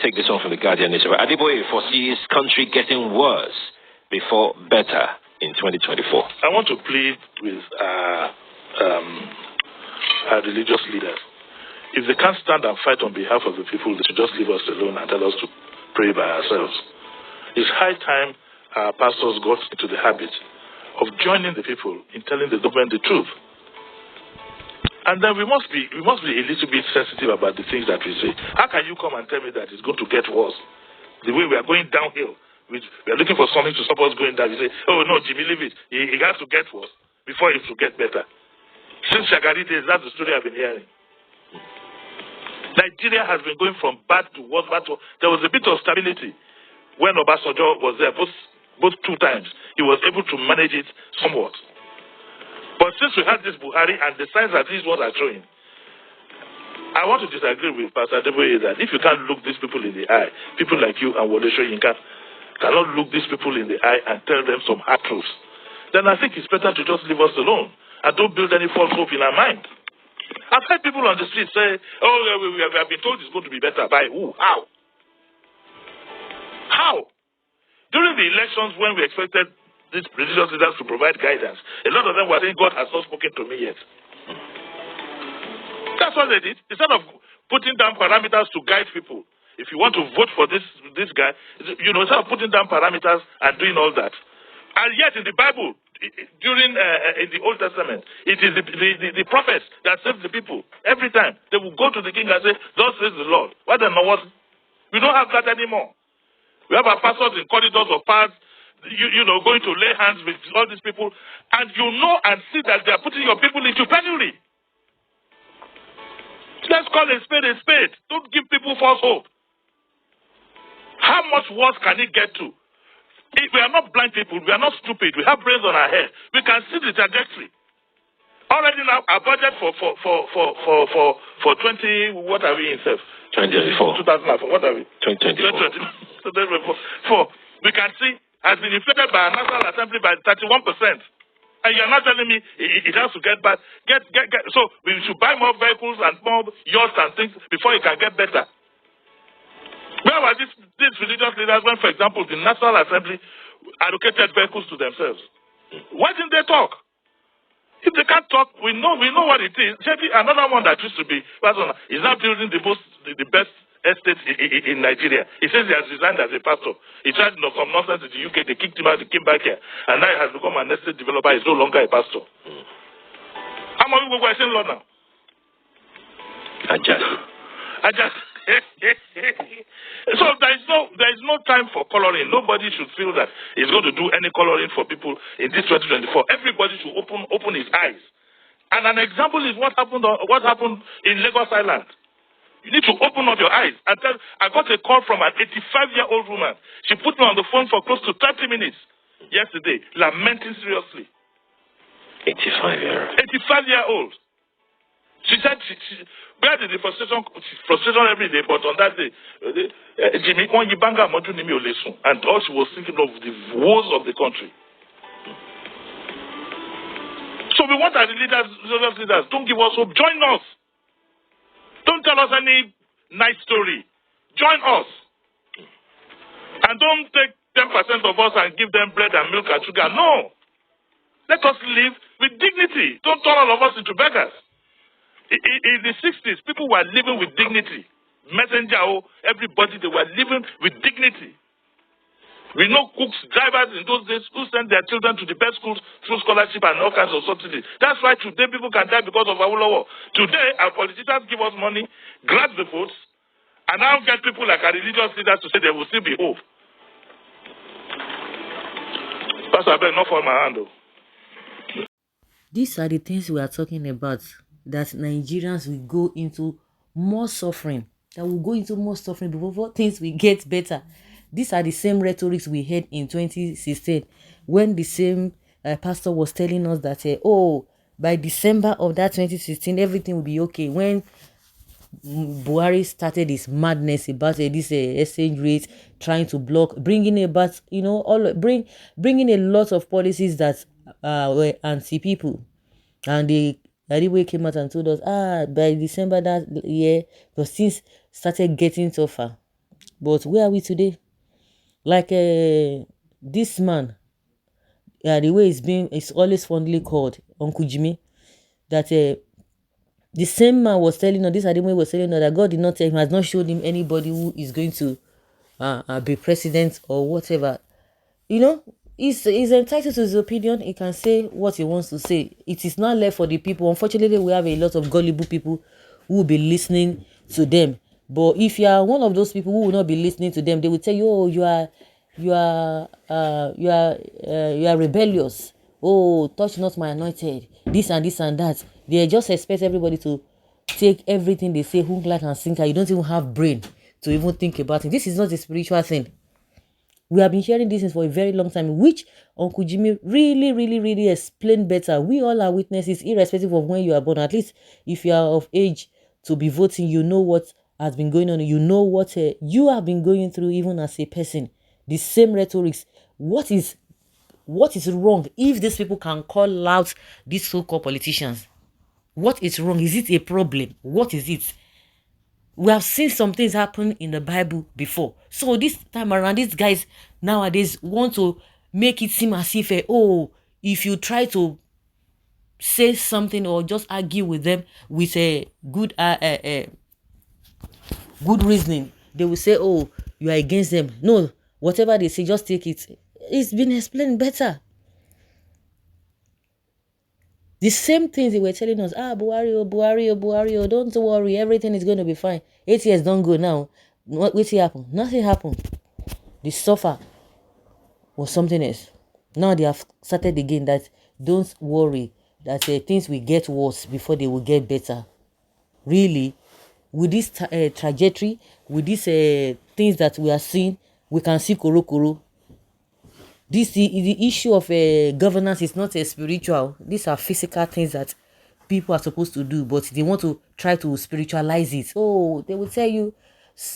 take this one from the Guardian newspaper. Adeboye foresees country getting worse before better in 2024. I want to plead with our religious leaders. If they can't stand and fight on behalf of the people, they should just leave us alone and tell us to pray by ourselves. It's high time our pastors got into the habit of joining the people in telling the government the truth. And then we must be a little bit sensitive about the things that we say. How can you come and tell me that it's going to get worse? The way we are going downhill, we are looking for something to stop us going down. You say, oh no, Jimmy, leave it. It has to get worse before it will get better. Since Shagari days, that's the story I've been hearing. Nigeria has been going from bad to worse, there was a bit of stability when Obasanjo was there, both two times. He was able to manage it somewhat. But since we had this Buhari and the signs that these ones are showing, I want to disagree with Pastor Adeboye that if you can't look these people in the eye, people like you and Wole Soyinka cannot look these people in the eye and tell them some hard truths, then I think it's better to just leave us alone and don't build any false hope in our mind. I've heard people on the street say, oh, we have been told it's going to be better. By who? How? How? During the elections when we expected these religious leaders to provide guidance, a lot of them were saying, God has not spoken to me yet. That's what they did. Instead of putting down parameters to guide people, if you want to vote for this guy, instead of putting down parameters and doing all that. And yet in the Bible, during in the Old Testament, it is the prophets that save the people. Every time they will go to the king and say, thus says the Lord. Why then know what? We don't have that anymore. We have our pastors in corridors of paths, going to lay hands with all these people, and you know and see that they are putting your people into penury. Let's call a spade a spade. Don't give people false hope. How much worse can it get to? If we are not blind people, we are not stupid, we have brains on our head, we can see the trajectory. Already now, our budget for 20, what are we in, Seth? 2024. 2004, what are we? 2024. 2024. We can see has been inflated by our National Assembly by 31%. And you're not telling me it has to get bad. So we should buy more vehicles and more yachts and things before it can get better. Where were these religious leaders when, for example, the National Assembly allocated vehicles to themselves? Why didn't they talk? If they can't talk, we know what it is. Another one that used to be is now building the best estate in Nigeria. He says he has resigned as a pastor. He tried some nonsense in the UK. They kicked him out. He came back here, and now he has become an estate developer. He's no longer a pastor. How many people are saying law now? I just. So there is no time for coloring. Nobody should feel that he's going to do any coloring for people in this 2024. Everybody should open his eyes. And an example is what happened in Lagos Island. You need to open up your eyes. I got a call from an 85-year-old woman. She put me on the phone for close to 30 minutes yesterday, lamenting seriously. 85-year-old. 85-year-old. She said, where did the frustration every day, but on that day, Jimmy, and all she was thinking of the woes of the country. So we want our leaders, don't give us hope. Join us. Don't tell us any nice story. Join us. And don't take 10% of us and give them bread and milk and sugar. No. Let us live with dignity. Don't turn all of us into beggars. In the 60s, people were living with dignity. Messenger, everybody, they were living with dignity. We know cooks, drivers in those days who sent their children to the best schools through scholarship and all kinds of subsidies. That's why today people can die because of Awolowo. Today, our politicians give us money, grab the votes, and now get people like our religious leaders to say there will still be hope. Pastor, I beg not for my hand, though. These are the things we are talking about, that Nigerians will go into more suffering, before things will get better. These are the same rhetorics we heard in 2016 when the same pastor was telling us that, by December of that 2016, everything will be okay. When Buhari started his madness about this exchange rate, trying to block, bringing about, bringing a lot of policies that were anti-people. And the Adeboye came out and told us, by December that year, the things started getting tougher. But where are we today? Like this man, the way it's always fondly called Uncle Jimmy, that the same man was telling us, this Adeboye was telling us that God did not tell him, has not showed him anybody who is going to be president or whatever. You know, he's entitled to his opinion. He can say what he wants to say. It is not left for the people. Unfortunately, we have a lot of gullible people who will be listening to them. But if you are one of those people who will not be listening to them, they will tell you, oh, you are rebellious. Oh, touch not my anointed. This and that. They just expect everybody to take everything they say hook, line, and sinker. You don't even have brain to even think about it. This is not a spiritual thing. We have been hearing this for a very long time, which Uncle Jimmy really explained better. We all are witnesses, irrespective of when you are born. At least if you are of age to be voting, you know what has been going on. You know what you have been going through even as a person. The same rhetorics. What is wrong if these people can call out these so-called politicians? What is wrong? Is it a problem? What is it? We have seen some things happen in the Bible before. So this time around, these guys nowadays want to make it seem as if, if you try to say something or just argue with them with a good reasoning, they will say, oh, you are against them. No, whatever they say, just take it. It's been explained better. The same things they were telling us, Buhari, don't worry, everything is going to be fine. 8 years don't go now. What happened? Nothing happened. The suffer was something else. Now they have started again that don't worry, that things will get worse before they will get better. Really, with this trajectory, with these things that we are seeing, we can see koro. The issue of governance is not a spiritual. These are physical things that people are supposed to do, but they want to try to spiritualize it. Oh, they will tell you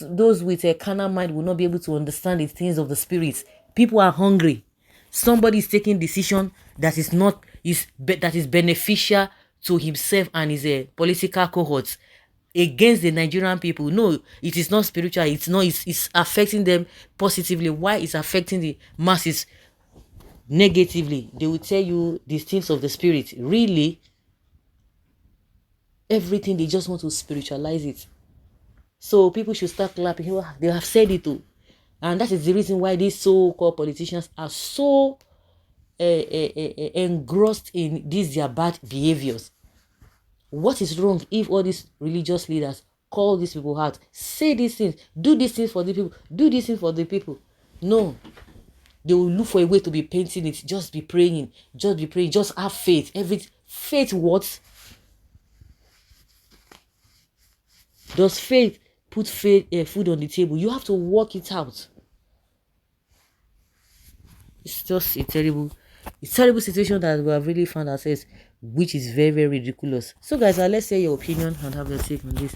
those with a carnal mind will not be able to understand the things of the spirit. People are hungry. Somebody is taking decision that is beneficial to himself and his political cohorts against the Nigerian people. No, it is not spiritual. It's affecting them positively. Why it's affecting the masses negatively? They will tell you these things of the spirit. Really, everything, they just want to spiritualize it. So people should start clapping. They have said it too. And that is the reason why these so-called politicians are so engrossed in these their bad behaviors. What is wrong if all these religious leaders call these people out, say these things, do these things for the people, do these things for the people? No. They will look for a way to be painting it. Just be praying. Just have faith. Faith what? Does faith put food on the table? You have to work it out. It's just a terrible situation that we have really found ourselves, which is very ridiculous. So guys, let's hear your opinion and have your take on this.